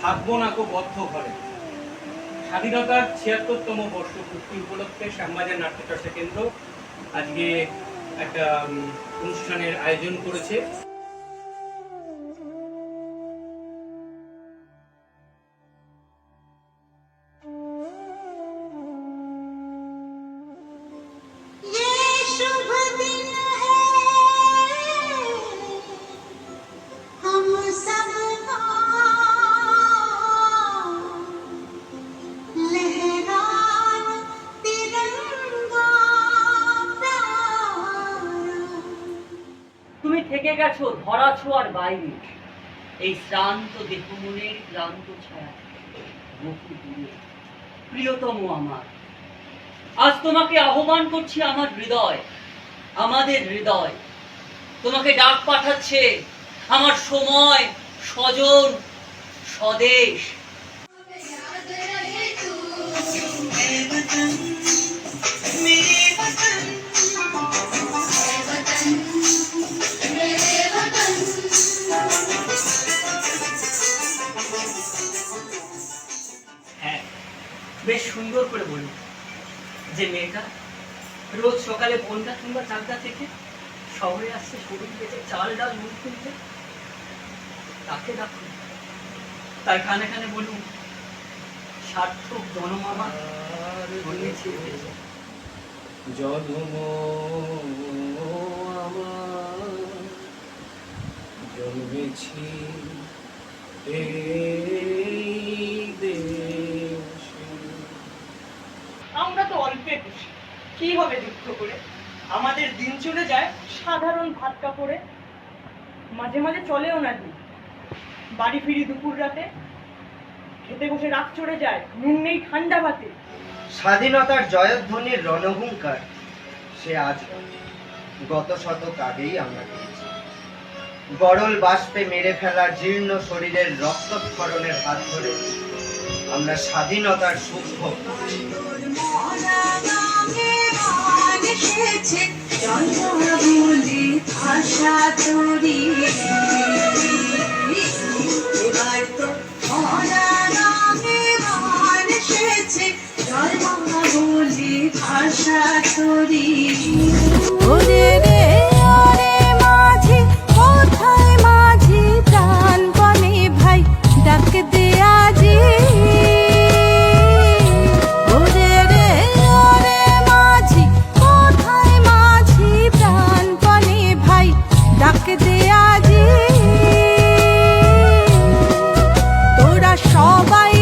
থাকবো না কো বদ্ধ ঘরে। স্বাধীনতার ৭৬তম বর্ষ পূর্তি উপলক্ষে শ্যামবাজার নাট্যচর্চা কেন্দ্র আজকে একটা অনুষ্ঠানের আয়োজন করেছে। তুমি থেকে গেছো ধরা ছোঁয়ার বাইরে, এই শ্রান্ত দেহ মনের ক্লান্ত ছায়া বহু দূরে। প্রিয়তম আমার, আজ তোমাকে আহ্বান করছি আমার হৃদয়, আমাদের হৃদয়। তোমাকে ডাক পাঠাচ্ছে আমার সময়, স্বজন, স্বদেশ। হ্যাঁ, বেশ সুন্দর করে বলল যে মেয়েটা রোজ সকালে বনটা কিংবা চালটা থেকে শহরে আসছে শরীর পেতে চাল ডাল মুখ কিনতে, তাকে ডাকুন। তাই কানে কানে বলুন, সার্থক জনম আমার জন্মেছে। জন্ম আমার জন্মেছি আমরা তো অল্পে খুশি, কি হবে দুঃখ করে? আমাদের দিন চলে যায় সাধারণ ভাত কাপড়ে, মাঝে মাঝে চলেও না দিন। বাড়ি ফিরি দুপুর রাতে, খেতে বসে রাত চড়ে যায়, নুন নেই ঠান্ডা ভাতে। স্বাধীনতার জয়ধ্বনির রণহুঙ্কার সে আজ গত শতক আগেই আমরা পেয়েছি। গরল বাষ্পে মেরে ফেলা জীর্ণ শরীরের রক্তক্ষরণের হাত ধরে আমরা স্বাধীনতার সুখ ভোগ করছি। তোরা সবাই